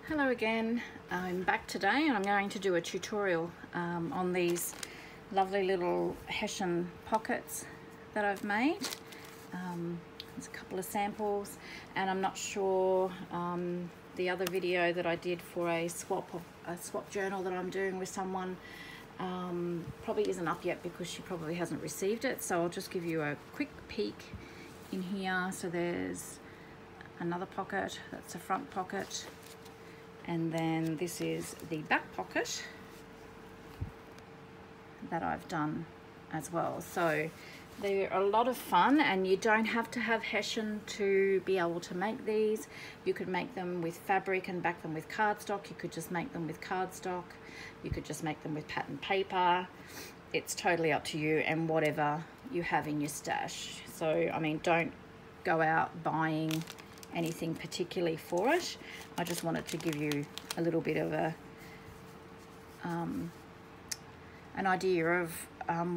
Hello again, I'm back today and I'm going to do a tutorial on these lovely little hessian pockets that I've made. There's a couple of samples, and I'm not sure the other video that I did for a swap journal that I'm doing with someone probably isn't up yet because she probably hasn't received it, so I'll just give you a quick peek in here. So there's another pocket, that's a front pocket. And then this is the back pocket that I've done as well. So they're a lot of fun, and you don't have to have hessian to be able to make these. You could make them with fabric and back them with cardstock. You could just make them with cardstock. You could just make them with pattern paper. It's totally up to you and whatever you have in your stash. So, I mean, don't go out buying anything particularly for it. I just wanted to give you a little bit of a an idea of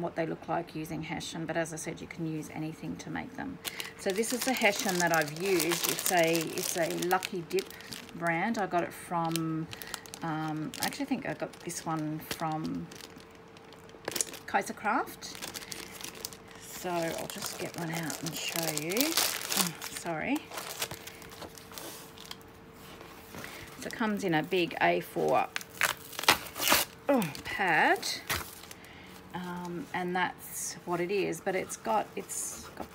what they look like using hessian, but as I said, you can use anything to make them. So this is the hessian that I've used. It's a Lucky Dip brand. I got it from I actually think I got this one from Kaisercraft. So I'll just get one out and show you. Oh, sorry. So it comes in a big A4 pad, and that's what it is. But it's got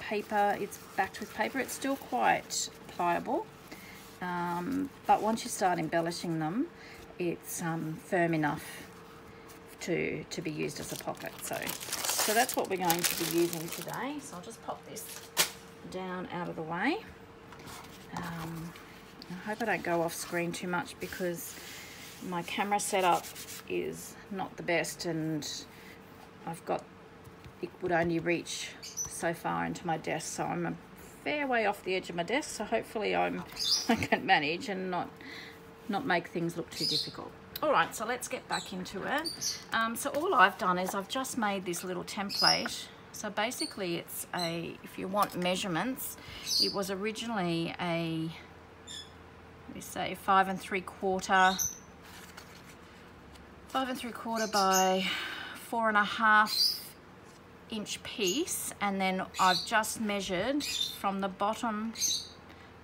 paper. It's backed with paper. It's still quite pliable, but once you start embellishing them, it's firm enough to be used as a pocket. So that's what we're going to be using today. So I'll just pop this down out of the way. I hope I don't go off screen too much because my camera setup is not the best, and it would only reach so far into my desk, so I'm a fair way off the edge of my desk, so hopefully I can manage and not make things look too difficult. Alright, so let's get back into it. So all I've done is I've just made this little template. So basically it's if you want measurements, it was originally a, let me say, 5 3/4 by 4.5 inch piece, and then I've just measured from the bottom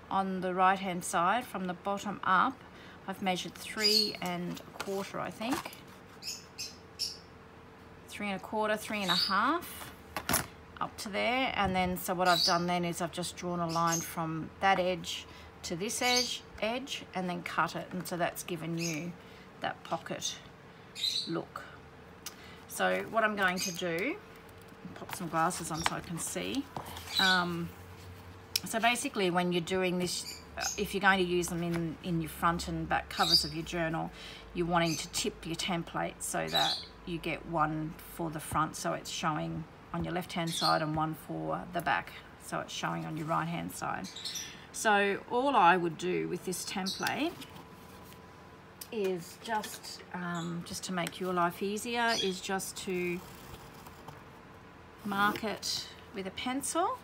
on the right hand side, from the bottom up, I've measured 3 1/4, I think. 3 1/4, 3 1/2 up to there, and then so what I've done then is I've just drawn a line from that edge to this edge and then cut it, and so that's given you that pocket look. So what I'm going to do, pop some glasses on so I can see. So basically when you're doing this, if you're going to use them in your front and back covers of your journal, you're wanting to tip your template so that you get one for the front, so it's showing on your left hand side, and one for the back, so it's showing on your right hand side. So all I would do with this template is just to make your life easier, is just to mark it with a pencil.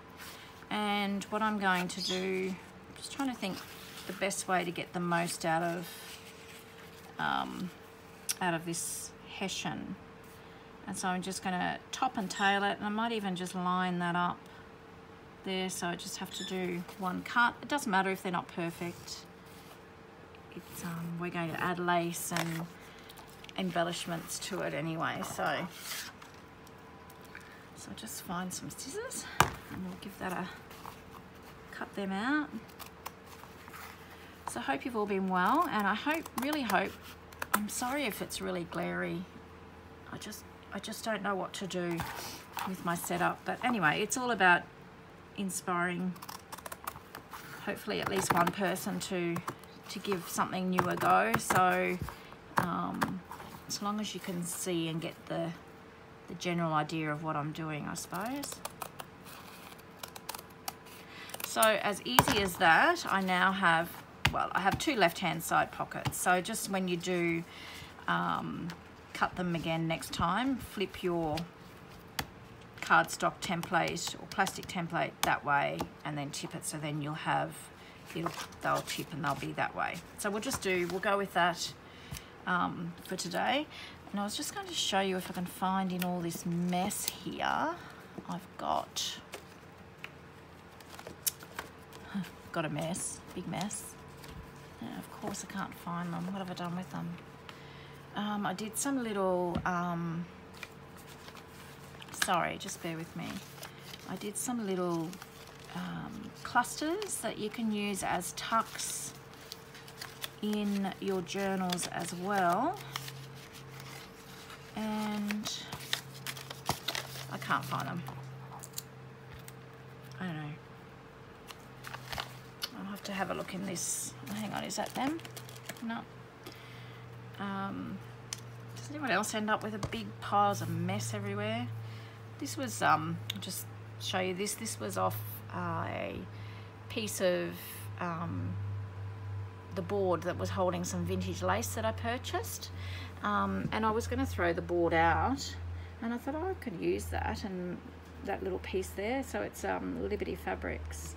And what I'm going to do, just trying to think the best way to get the most out of this hessian. And so I'm just going to top and tail it, and I might even just line that up there, so I just have to do one cut. It doesn't matter if they're not perfect. It's we're going to add lace and embellishments to it anyway, so just find some scissors and we'll give that a cut them out. So I hope you've all been well, and I really hope, I'm sorry if it's really glary. I just don't know what to do with my setup, but anyway, it's all about inspiring hopefully at least one person to give something new a go. So as long as you can see and get the general idea of what I'm doing, I suppose. So as easy as that, I now have, well, I have 2 left-hand side pockets. So just when you do cut them again next time, flip your cardstock template or plastic template that way and then tip it, so then you'll have they'll chip and they'll be that way. So we'll go with that for today. And I was just going to show you if I can find in all this mess here. I've got a mess, big mess. And of course I can't find them. What have I done with them? I did some little, sorry, just bear with me. I did some little clusters that you can use as tucks in your journals as well. And I can't find them. I don't know. I'll have to have a look in this. Hang on, is that them? No. Does anyone else end up with a big piles of mess everywhere? This was, I'll just show you this. This was off a piece of the board that was holding some vintage lace that I purchased. And I was going to throw the board out, and I thought, oh, I could use that, and that little piece there. So it's Liberty Fabrics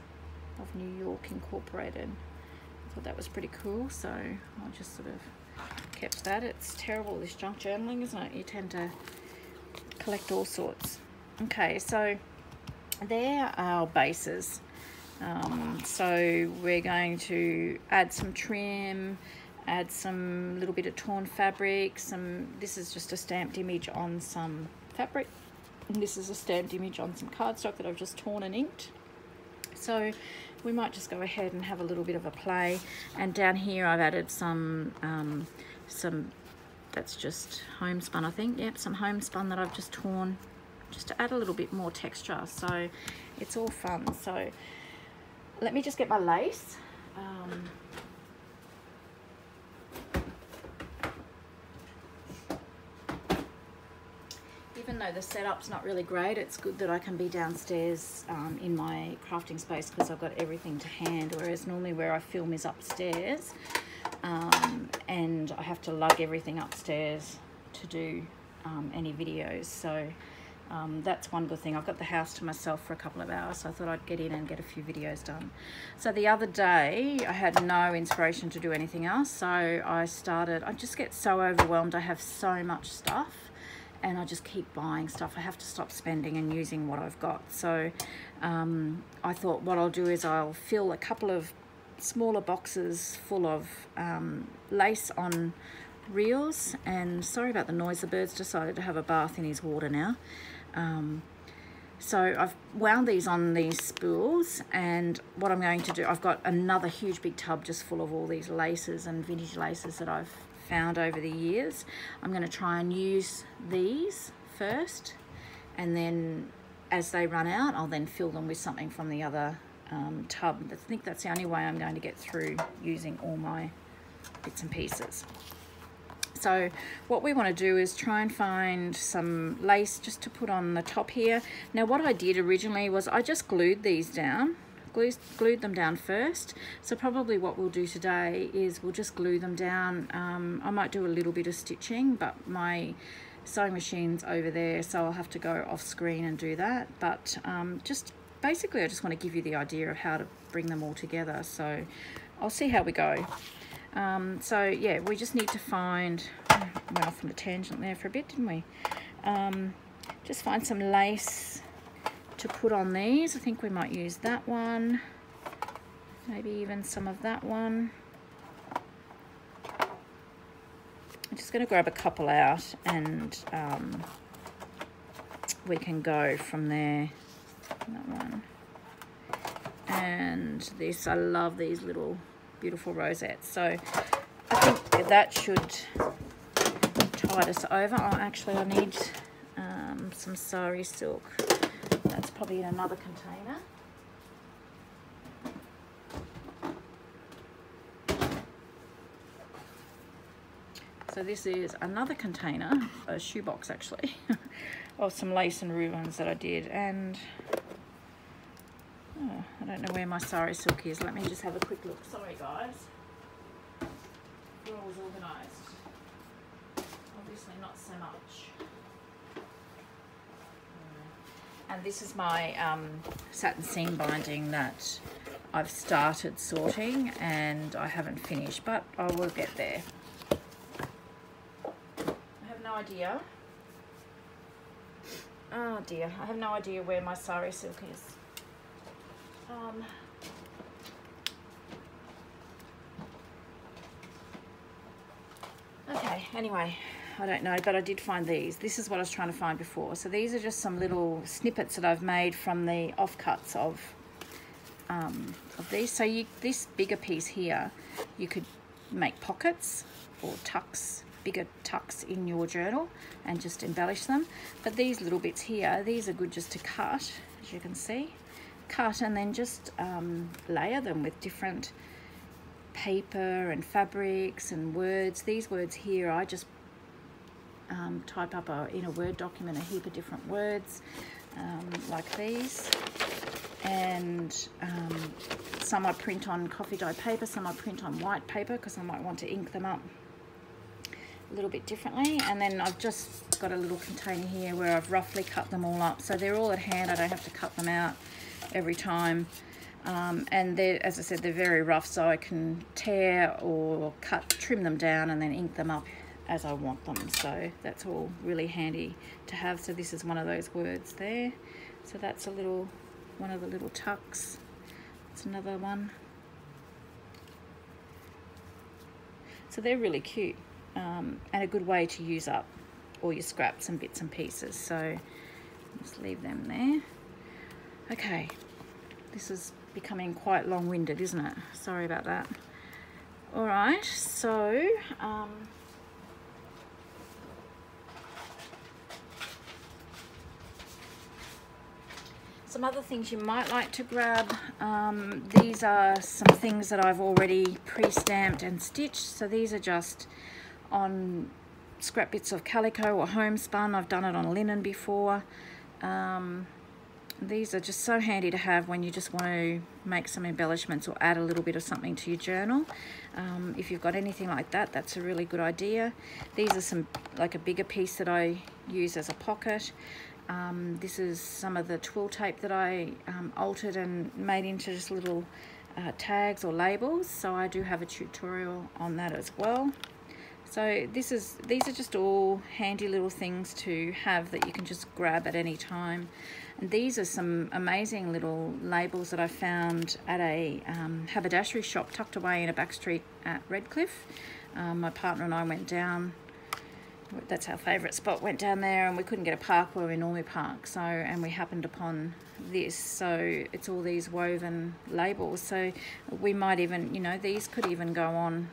of New York Incorporated. I thought that was pretty cool, so I just sort of kept that. It's terrible, this junk journaling, isn't it? You tend to collect all sorts. Okay, so there are our bases. So we're going to add some trim, add some little bit of torn fabric, this is just a stamped image on some fabric, and this is a stamped image on some cardstock that I've just torn and inked. So we might just go ahead and have a little bit of a play. And down here I've added some that's just homespun, I think. Yep, some homespun that I've just torn, just to add a little bit more texture. So it's all fun. So let me just get my lace. Even though the setup's not really great, it's good that I can be downstairs in my crafting space, because I've got everything to hand, whereas normally where I film is upstairs, and I have to lug everything upstairs to do any videos. So that's one good thing. I've got the house to myself for a couple of hours, so I thought I'd get in and get a few videos done. So the other day I had no inspiration to do anything else, so I just get so overwhelmed. I have so much stuff, and I just keep buying stuff. I have to stop spending and using what I've got. So I thought what I'll do is I'll fill a couple of smaller boxes full of lace on reels. And sorry about the noise, the bird's decided to have a bath in his water now. So I've wound these on these spools, and what I'm going to do, I've got another huge big tub just full of all these laces and vintage laces that I've found over the years. I'm going to try and use these first, and then as they run out I'll then fill them with something from the other tub. I think that's the only way I'm going to get through using all my bits and pieces. So what we want to do is try and find some lace just to put on the top here. Now what I did originally was I just glued these down, glued them down first. So probably what we'll do today is we'll just glue them down. I might do a little bit of stitching, but my sewing machine's over there, so I'll have to go off screen and do that. But just basically I just want to give you the idea of how to bring them all together. So I'll see how we go. So yeah, we just need to find, went off on a tangent there for a bit, didn't we? Just find some lace to put on these. I think we might use that one, maybe even some of that one. I'm just going to grab a couple out, and we can go from there. That one and this. I love these little beautiful rosettes, so I think that should tide us over. Oh, actually I need some sari silk. That's probably in another container. So this is another container, a shoebox actually, of some lace and ribbons that I did, and oh, I don't know where my sari silk is. Let me just have a quick look. Sorry guys. We're always organised. Obviously not so much. And this is my satin seam binding that I've started sorting and I haven't finished, but I will get there. I have no idea. Oh dear, I have no idea where my sari silk is. Okay, anyway, I don't know, but I did find these. This is what I was trying to find before. So these are just some little snippets that I've made from the offcuts of these. So this bigger piece here, you could make pockets or tucks, bigger tucks in your journal and just embellish them. But these little bits here, these are good just to cut, as you can see. Cut and then just layer them with different paper and fabrics and words. These words here, I just type up in a Word document a heap of different words like these, and some I print on coffee dye paper, some I print on white paper because I might want to ink them up a little bit differently. And then I've just got a little container here where I've roughly cut them all up, so they're all at hand. I don't have to cut them out every time. And they're, as I said, they're very rough, so I can tear or trim them down and then ink them up as I want them. So that's all really handy to have. So this is one of those words there. So that's one of the little tucks. That's another one. So they're really cute, and a good way to use up all your scraps and bits and pieces. So just leave them there. Okay, this is becoming quite long-winded, isn't it? Sorry about that. All right, so some other things you might like to grab. These are some things that I've already pre-stamped and stitched. So these are just on scrap bits of calico or homespun. I've done it on linen before. These are just so handy to have when you just want to make some embellishments or add a little bit of something to your journal. If you've got anything like that, that's a really good idea. These are some, like a bigger piece that I use as a pocket. This is some of the twill tape that I altered and made into just little tags or labels. So I do have a tutorial on that as well. So these are just all handy little things to have that you can just grab at any time. And these are some amazing little labels that I found at a haberdashery shop tucked away in a back street at Redcliffe. My partner and I went down, that's our favourite spot, went down there, and we couldn't get a park where we normally park, so, and we happened upon this. So it's all these woven labels, so we might even, you know, these could even go on.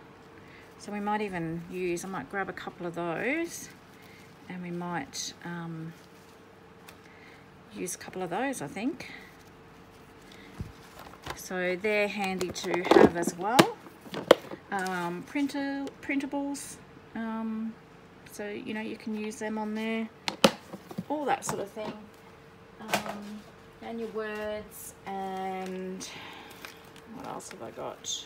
So we might even use, I might grab a couple of those, and we might use a couple of those, I think. So they're handy to have as well. Printables, so you know, you can use them on there, all that sort of thing. And your words, and what else have I got?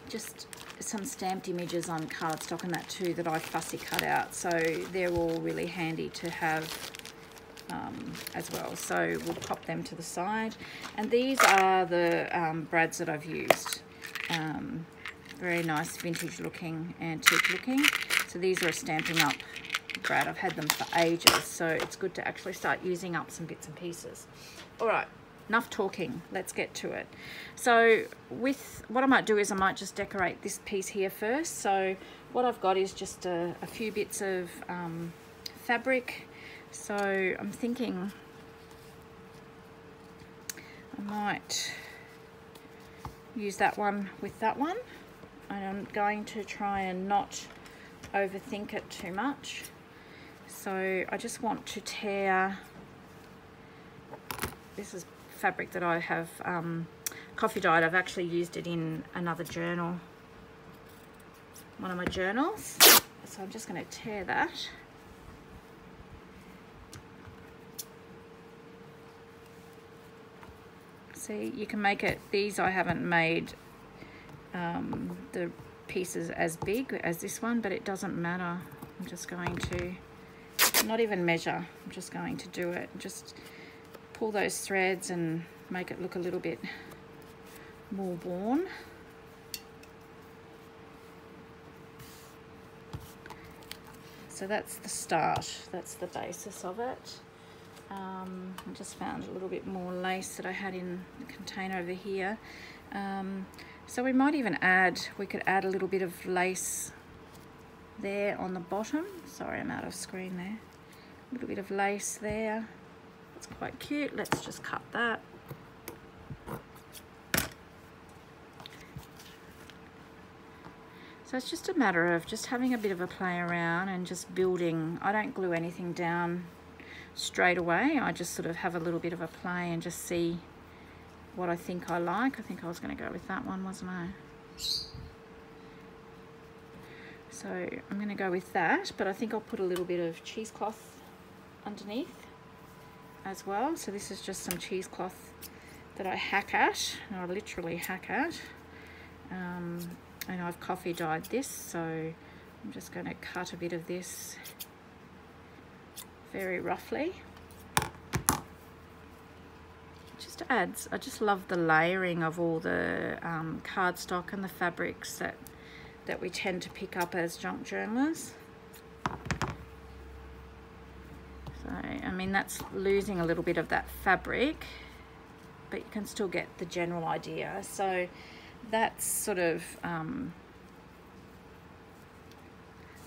Just some stamped images on cardstock and that too that I fussy cut out, so they're all really handy to have as well. So we'll pop them to the side. And these are the brads that I've used. Very nice vintage looking, antique looking. So these are a Stampin' Up brad. I've had them for ages, so it's good to actually start using up some bits and pieces. All right, enough talking, let's get to it. So with what I might do is I might just decorate this piece here first. So what I've got is just a few bits of fabric. So I'm thinking I might use that one with that one, and I'm going to try and not overthink it too much. So I just want to tear, this is fabric that I have coffee dyed. I've actually used it in another journal, one of my journals. So I'm just going to tear that. See, you can make it, these I haven't made the pieces as big as this one, but it doesn't matter. I'm just going to not even measure, I'm just going to do it. Just pull those threads and make it look a little bit more worn. So that's the start, that's the basis of it. I just found a little bit more lace that I had in the container over here. So we might even we could add a little bit of lace there on the bottom. Sorry, I'm out of screen there. A little bit of lace there. It's quite cute. Let's just cut that. So it's just a matter of just having a bit of a play around and just building. I don't glue anything down straight away. I just sort of have a little bit of a play and just see what I think I like. I think I was going to go with that one, wasn't I? So I'm going to go with that, but I think I'll put a little bit of cheesecloth underneath as well. So this is just some cheesecloth that I hack at, and I literally hack at. And I've coffee dyed this, so I'm just going to cut a bit of this very roughly. Just adds, I just love the layering of all the cardstock and the fabrics that we tend to pick up as junk journalers. So, I mean, that's losing a little bit of that fabric, but you can still get the general idea. So that's sort of,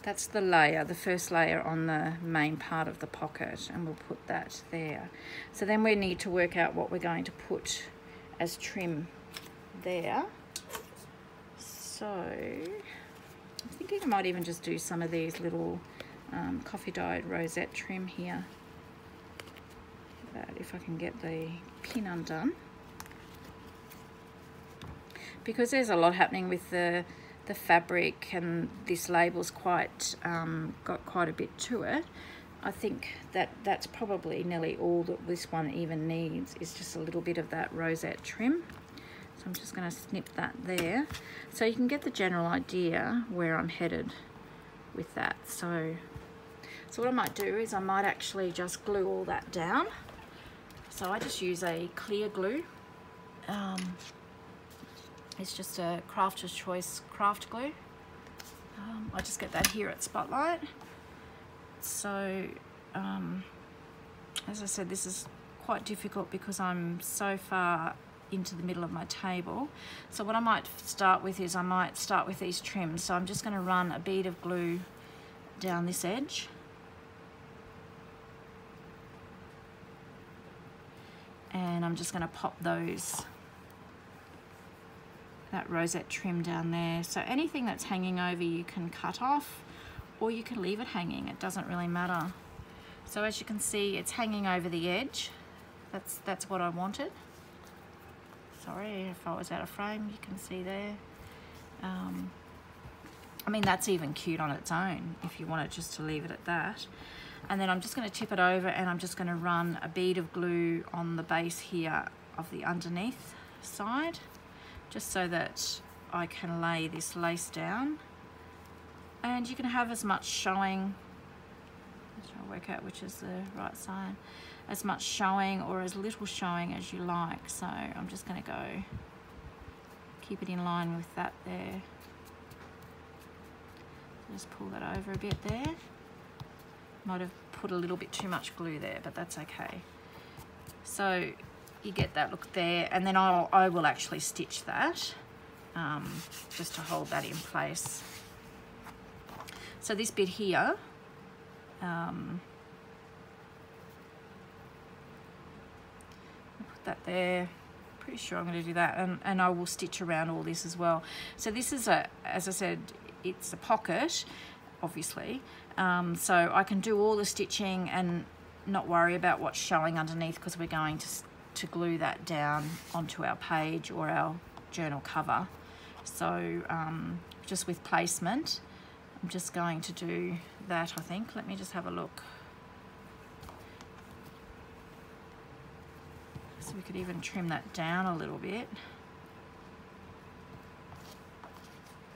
that's the layer, the first layer on the main part of the pocket, and we'll put that there. So then we need to work out what we're going to put as trim there. So I'm thinking I might even just do some of these little coffee dyed rosette trim here. If I can get the pin undone. Because there's a lot happening with the fabric, and this label's quite got quite a bit to it. I think that's probably nearly all that this one even needs, is just a little bit of that rosette trim. So I'm just going to snip that there, so you can get the general idea where I'm headed with that. So what I might do is I might actually just glue all that down. So I just use a clear glue. It's just a Crafter's Choice craft glue. I just get that here at Spotlight. So, as I said, this is quite difficult because I'm so far into the middle of my table. So what I might start with is I might start with these trims. So I'm just going to run a bead of glue down this edge. And I'm just going to pop that rosette trim down there. So anything that's hanging over you can cut off, or you can leave it hanging. It doesn't really matter. So as you can see, it's hanging over the edge. That's what I wanted. Sorry if I was out of frame, you can see there. I mean, that's even cute on its own if you wanted just to leave it at that. And then I'm just going to tip it over, and I'm just going to run a bead of glue on the base here of the underneath side, just so that I can lay this lace down. And you can have as much showing, I'm trying to work out which is the right side, as much showing or as little showing as you like. So I'm just going to go keep it in line with that there. Just pull that over a bit there. Might have put a little bit too much glue there, but that's okay. So you get that look there, and then I will actually stitch that just to hold that in place. So this bit here, I'll put that there. Pretty sure I'm going to do that, and I will stitch around all this as well. So this is as I said, it's a pocket, obviously, so I can do all the stitching and not worry about what's showing underneath, because we're going to glue that down onto our page or our journal cover. So just with placement, I'm just going to do that, I think. Let me just have a look. So we could even trim that down a little bit.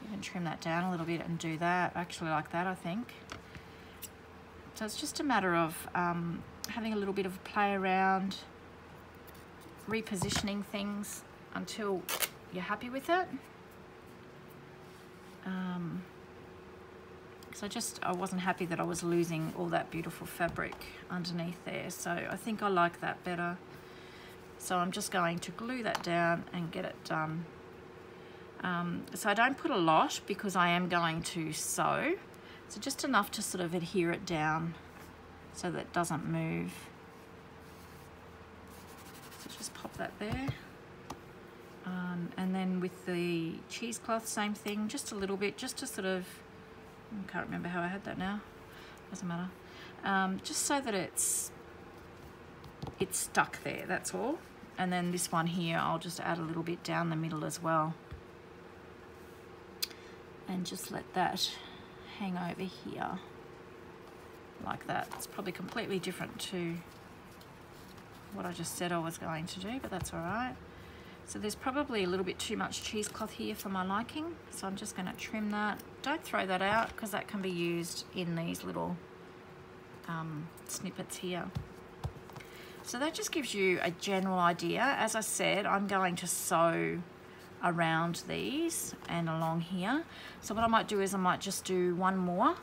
Even trim that down a little bit and do that. I actually like that, I think. So it's just a matter of having a little bit of a play around repositioning things until you're happy with it. So I wasn't happy that I was losing all that beautiful fabric underneath there, so I think I like that better. So I'm just going to glue that down and get it done. So I don't put a lot because I am going to sew, so just enough to sort of adhere it down so that it doesn't move. So just pop that there. And then with the cheesecloth, same thing, just a little bit, just to sort of, I can't remember how I had that now, doesn't matter. Just so that it's stuck there, that's all. And then this one here, I'll just add a little bit down the middle as well. And just let that hang over here, like that. It's probably completely different to what I just said I was going to do, but that's all right. So there's probably a little bit too much cheesecloth here for my liking, so I'm just going to trim that. Don't throw that out because that can be used in these little snippets here. So that just gives you a general idea. As I said, I'm going to sew around these and along here. So what I might do is I might just do one more,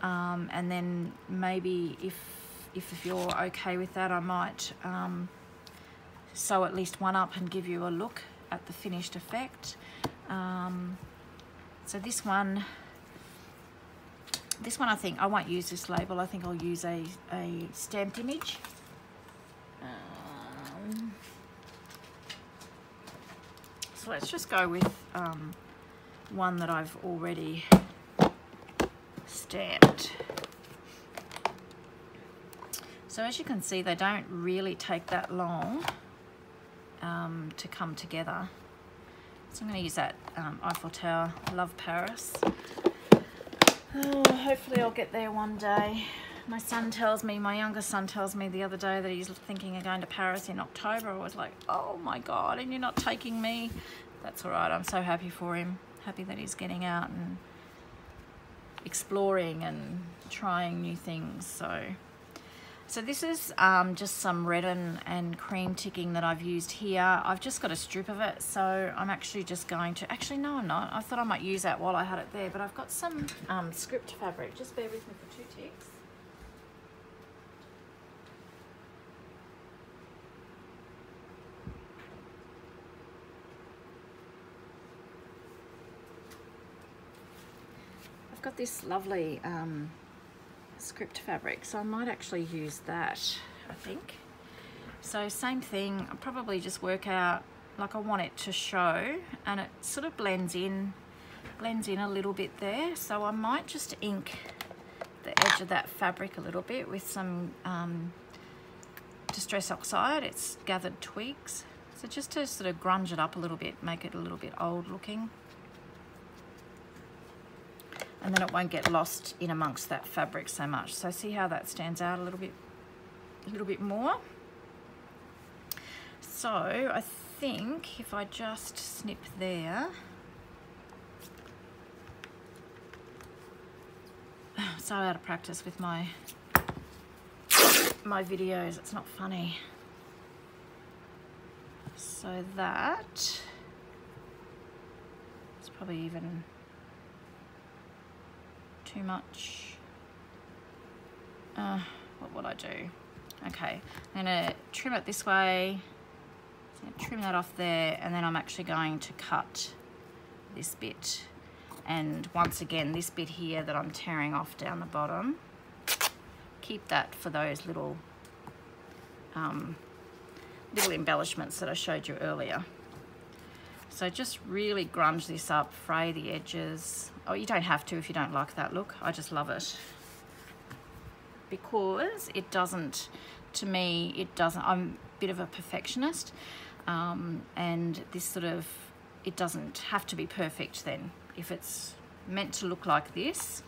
and then maybe if you're okay with that, I might sew at least one up and give you a look at the finished effect. So this one I think I won't use this label. I think I'll use a stamped image. So let's just go with one that I've already stamped. So as you can see, they don't really take that long to come together. So I'm going to use that Eiffel Tower, Love Paris. Oh, hopefully I'll get there one day. My youngest son tells me the other day that he's thinking of going to Paris in October. I was like, oh my God, and you're not taking me? That's all right, I'm so happy for him. Happy that he's getting out and exploring and trying new things. So this is just some red and cream ticking that I've used here. I've just got a strip of it, so I'm actually just going to, actually no I'm not. I thought I might use that while I had it there, but I've got some script fabric. Just bear with me for 2 ticks. I've got this lovely script fabric, so I might actually use that, I think. So same thing, I'll probably just work out, like I want it to show, and it sort of blends in a little bit there. So I might just ink the edge of that fabric a little bit with some Distress Oxide. It's gathered twigs, so just to sort of grunge it up a little bit, make it a little bit old looking. And then it won't get lost in amongst that fabric so much. So see how that stands out a little bit more. So I think if I just snip there, so out of practice with my videos, it's not funny. So that, it's probably even too much. What would I do? Okay, I'm gonna trim it this way, so trim that off there, and then I'm actually going to cut this bit. And once again, this bit here that I'm tearing off down the bottom, keep that for those little little embellishments that I showed you earlier. So just really grunge this up, fray the edges. Oh, you don't have to if you don't like that look. I just love it. Because it doesn't, to me, it doesn't, I'm a bit of a perfectionist. And this sort of, it doesn't have to be perfect then. If it's meant to look like this,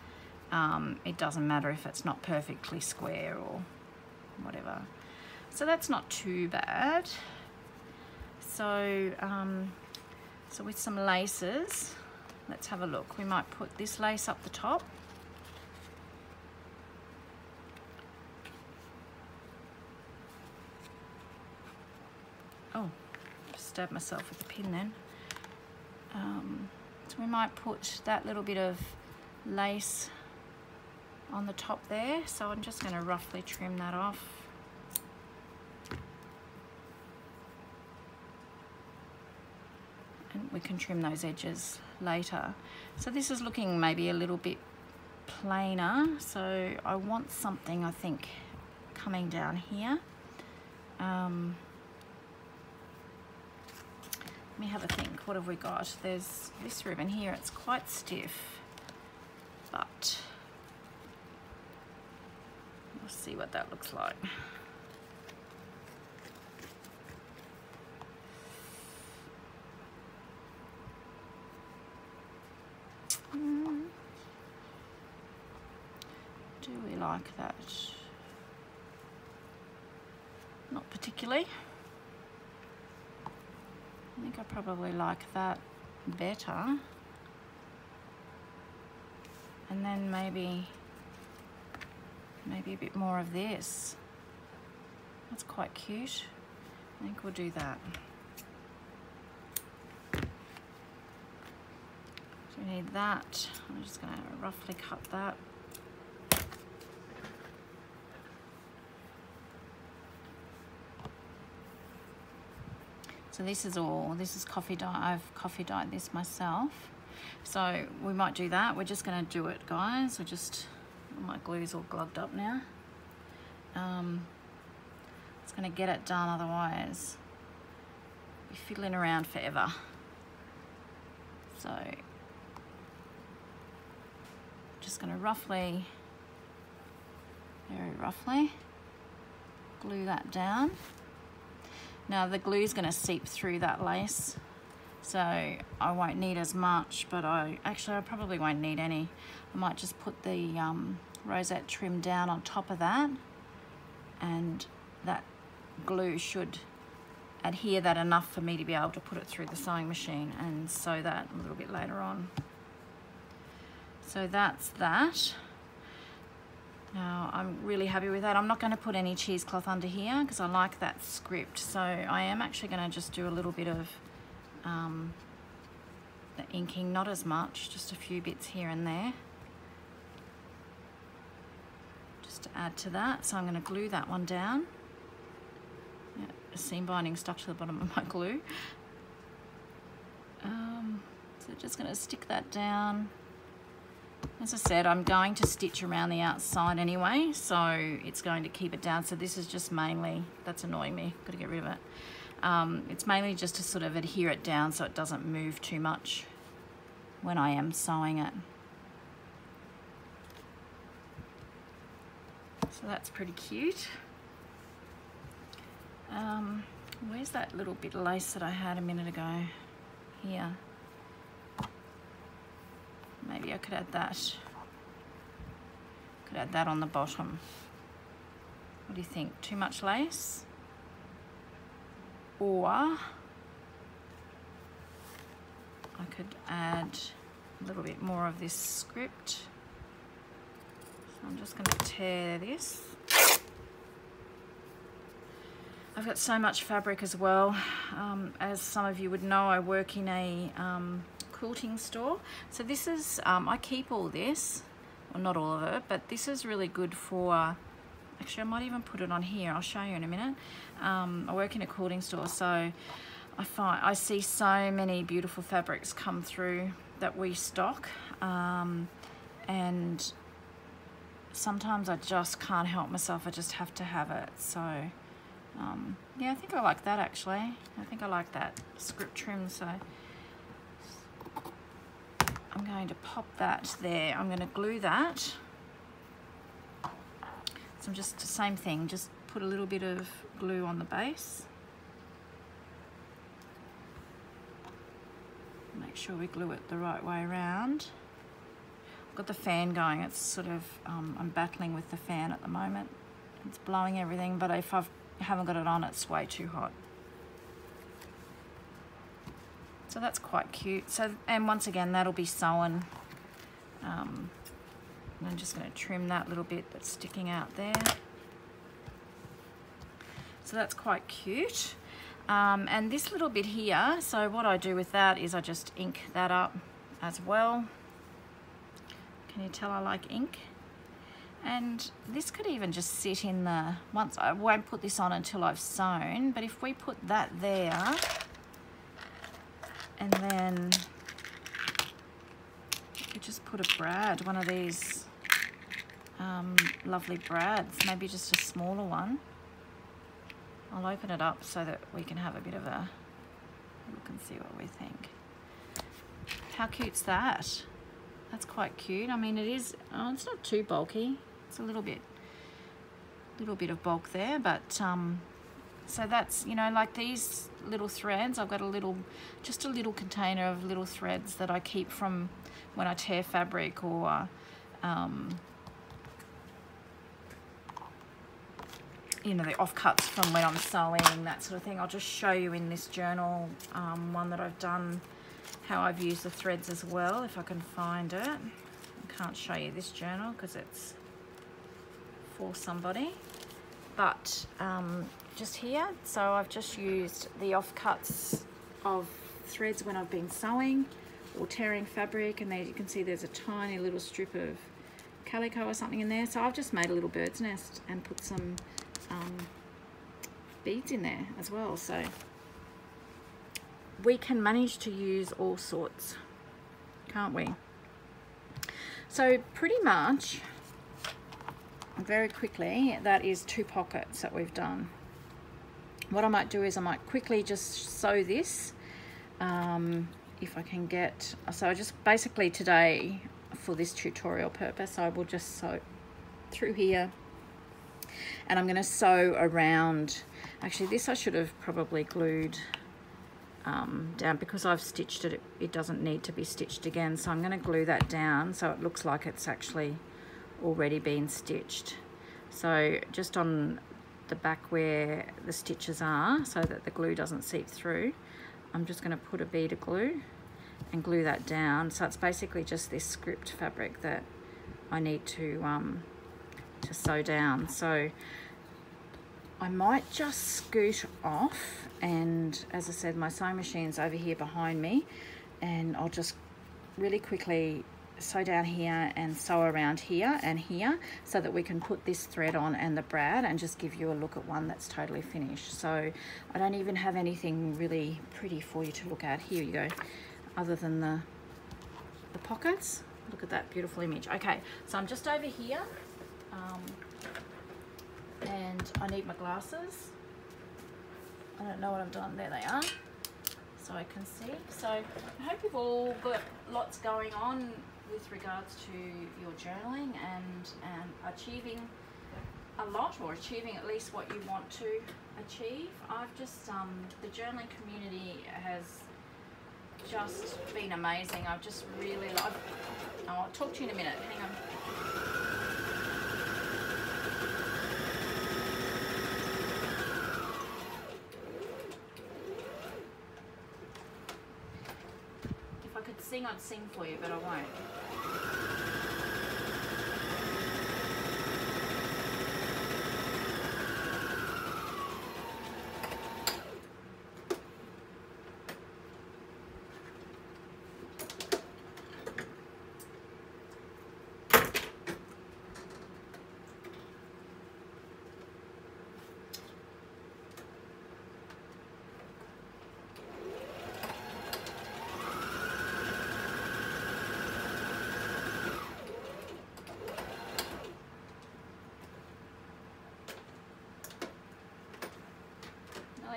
it doesn't matter if it's not perfectly square or whatever. So that's not too bad. So, so with some laces, let's have a look. We might put this lace up the top. Oh, stab myself with the pin then. So we might put that little bit of lace on the top there. So I'm just going to roughly trim that off. And we can trim those edges later. So this is looking maybe a little bit plainer. So I want something, I think, coming down here. Let me have a think. What have we got? There's this ribbon here. It's quite stiff, but we'll see what that looks like. Do we like that? Not particularly. I think I probably like that better. And then maybe a bit more of this. That's quite cute. I think we'll do that. So we need that. I'm just going to roughly cut that. So this is coffee dye. I've coffee dyed this myself. So we might do that. We're just going to do it, guys. My glue's all glugged up now. It's going to get it done, otherwise be fiddling around forever. So just going to roughly, very roughly, glue that down. Now the glue is going to seep through that lace, so I won't need as much, but I probably won't need any. I might just put the rosette trim down on top of that, and that glue should adhere that enough for me to be able to put it through the sewing machine and sew that a little bit later on. So that's that. Now I'm really happy with that. I'm not going to put any cheesecloth under here because I like that script. So I am actually going to just do a little bit of the inking, not as much, just a few bits here and there, just to add to that. So I'm going to glue that one down. Yeah, the seam binding stuck to the bottom of my glue. So just going to stick that down. As I said, I'm going to stitch around the outside anyway, so it's going to keep it down. So this is just mainly, that's annoying me, got to get rid of it. It's mainly just to sort of adhere it down so it doesn't move too much when I am sewing it. So that's pretty cute. Where's that little bit of lace that I had a minute ago? Here. Maybe I could add that. Could add that on the bottom. What do you think? Too much lace? Or I could add a little bit more of this script. So I'm just going to tear this. I've got so much fabric as well. As some of you would know, I work in a quilting store. So this is, I keep all this, well not all of it, but this is really good for, actually I might even put it on here, I'll show you in a minute. I work in a quilting store, so I see so many beautiful fabrics come through that we stock, and sometimes I just can't help myself, I just have to have it. So yeah, I think I like that actually. I think I like that script trim, so I'm going to pop that there. I'm going to glue that. So I'm just the same thing, just put a little bit of glue on the base. Make sure we glue it the right way around. I've got the fan going. It's sort of, I'm battling with the fan at the moment. It's blowing everything, but if I haven't got it on, it's way too hot. So that's quite cute. So, and once again, that'll be sewn. I'm just going to trim that little bit that's sticking out there. So that's quite cute. And this little bit here, so what I do with that is I just ink that up as well. Can you tell I like ink? And this could even just sit in the, once I won't put this on until I've sewn, but if we put that there, and then we just put a brad, one of these lovely brads, maybe just a smaller one. I'll open it up so that we can have a bit of a look and see what we think. How cute's that? That's quite cute. I mean, it is, oh, it's not too bulky. It's a little bit of bulk there, but so that's, you know, like these little threads, I've got just a little container of little threads that I keep from when I tear fabric, or you know, the offcuts from when I'm sewing, that sort of thing. I'll just show you in this journal, one that I've done, how I've used the threads as well, if I can find it. I can't show you this journal because it's for somebody, but just here, so I've just used the offcuts of threads when I've been sewing or tearing fabric, and there you can see there's a tiny little strip of calico or something in there, so I've just made a little bird's nest and put some beads in there as well. So we can manage to use all sorts, can't we? So pretty much, very quickly, that is 2 pockets that we've done. What I might do is I might quickly just sew this, if I can get, so I just basically today for this tutorial purpose I will just sew through here, and I'm going to sew around. Actually, this I should have probably glued down, because I've stitched it, it doesn't need to be stitched again, so I'm going to glue that down so it looks like it's actually already been stitched. So just on the back where the stitches are, so that the glue doesn't seep through, I'm just going to put a bead of glue and glue that down. So it's basically just this script fabric that I need to sew down. So I might just scoot off, and as I said, my sewing machine's over here behind me, and I'll just really quickly sew down here and sew around here and here, so that we can put this thread on and the brad and just give you a look at one that's totally finished. So I don't even have anything really pretty for you to look at. Here you go, other than the pockets. Look at that beautiful image. Okay, so I'm just over here, and I need my glasses. I don't know what I've done. There they are, so I can see. So I hope you've all got lots going on with regards to your journaling and achieving a lot, or achieving at least what you want to achieve. I've just, the journaling community has just been amazing. I've just really loved, I'll talk to you in a minute, hang on. If I could sing, I'd sing for you, but I won't.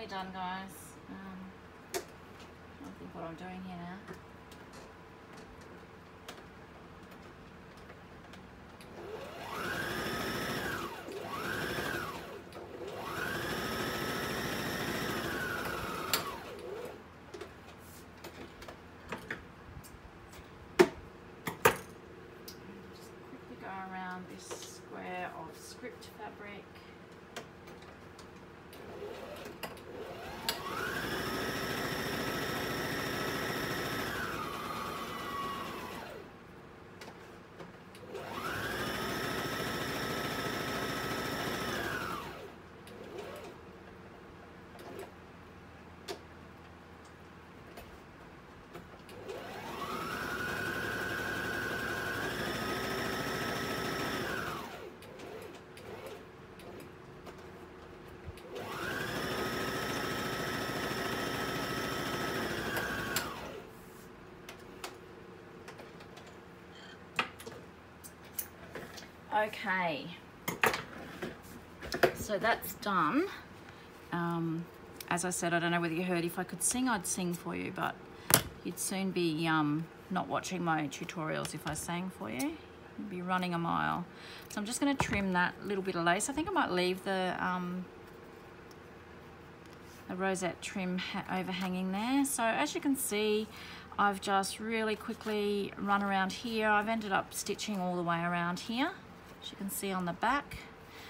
Done, guys. I think what I'm doing here now. Just quickly go around this square of script fabric. Okay, so that's done. As I said, I don't know whether you heard, if I could sing, I'd sing for you, but you'd soon be not watching my tutorials if I sang for you. You'd be running a mile. So I'm just going to trim that little bit of lace. I think I might leave the rosette trim overhanging there. So as you can see, I've just really quickly run around here. I've ended up stitching all the way around here, as you can see on the back.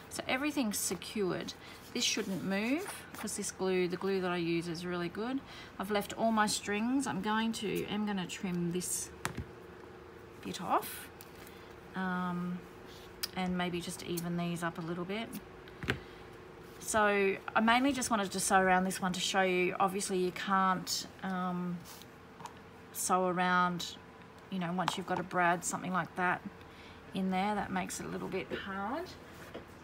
So everything's secured. This shouldn't move because this glue, the glue that I use, is really good. I've left all my strings. I'm going to trim this bit off, and maybe just even these up a little bit. So I mainly just wanted to sew around this one to show you, obviously you can't sew around, you know, once you've got a brad, something like that in there, that makes it a little bit hard.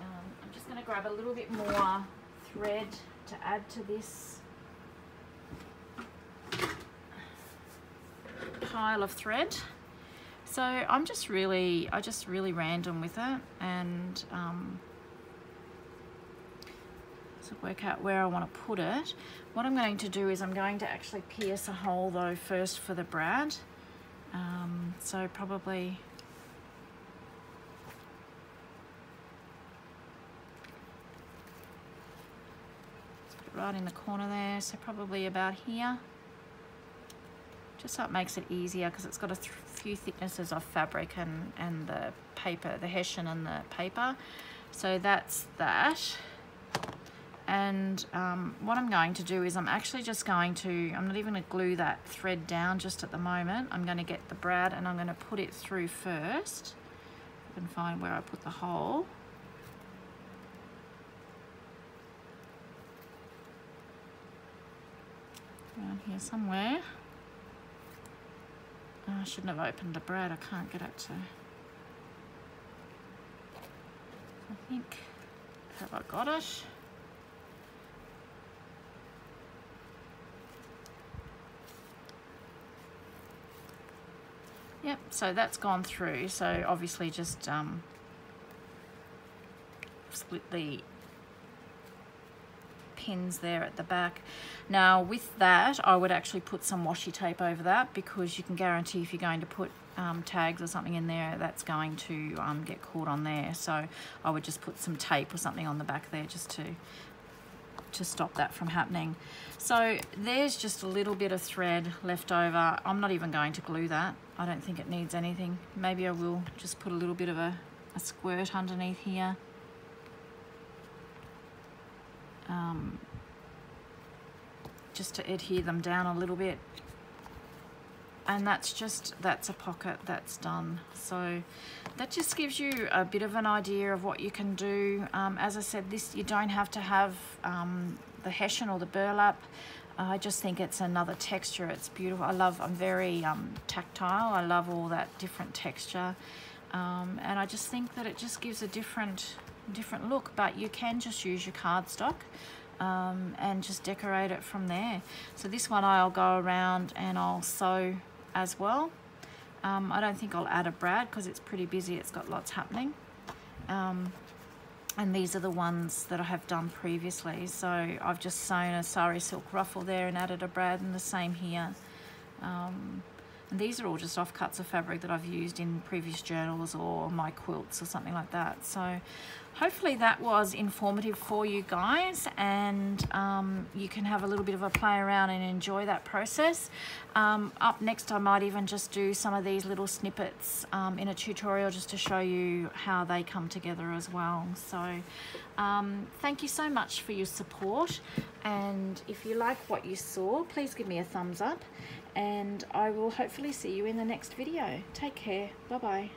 I'm just going to grab a little bit more thread to add to this pile of thread. So I just really random with it, and so work out where I want to put it. What I'm going to do is I'm going to actually pierce a hole though first for the brad. So probably right in the corner there, so probably about here, just so it makes it easier, because it's got a few thicknesses of fabric and the paper, the hessian and the paper. So that's that. And what I'm going to do is I'm actually just going to, I'm not even going to glue that thread down just at the moment. I'm going to get the brad and I'm going to put it through first. I can find where I put the hole. Around here somewhere. Oh, I shouldn't have opened the brad. I can't get it to. I think, have I got it? Yep, so that's gone through. So obviously just split the pins there at the back. Now with that, I would actually put some washi tape over that, because you can guarantee if you're going to put tags or something in there, that's going to get caught on there. So I would just put some tape or something on the back there just to stop that from happening. So there's just a little bit of thread left over. I'm not even going to glue that. I don't think it needs anything. Maybe I will just put a little bit of a squirt underneath here. Just to adhere them down a little bit, and that's a pocket that's done. So that just gives you a bit of an idea of what you can do. As I said, this, you don't have to have the hessian or the burlap. I just think it's another texture. It's beautiful. I'm very tactile. I love all that different texture, and I just think that it just gives a different look. But you can just use your cardstock and just decorate it from there. So this one I'll go around and I'll sew as well. I don't think I'll add a brad because it's pretty busy, it's got lots happening. And these are the ones that I have done previously. So I've just sewn a sari silk ruffle there and added a brad, and the same here. And these are all just offcuts of fabric that I've used in previous journals or my quilts or something like that. So hopefully that was informative for you guys, and you can have a little bit of a play around and enjoy that process. Up next, I might even just do some of these little snippets in a tutorial just to show you how they come together as well. So thank you so much for your support, and if you like what you saw, please give me a thumbs up, and I will hopefully see you in the next video. Take care. Bye bye.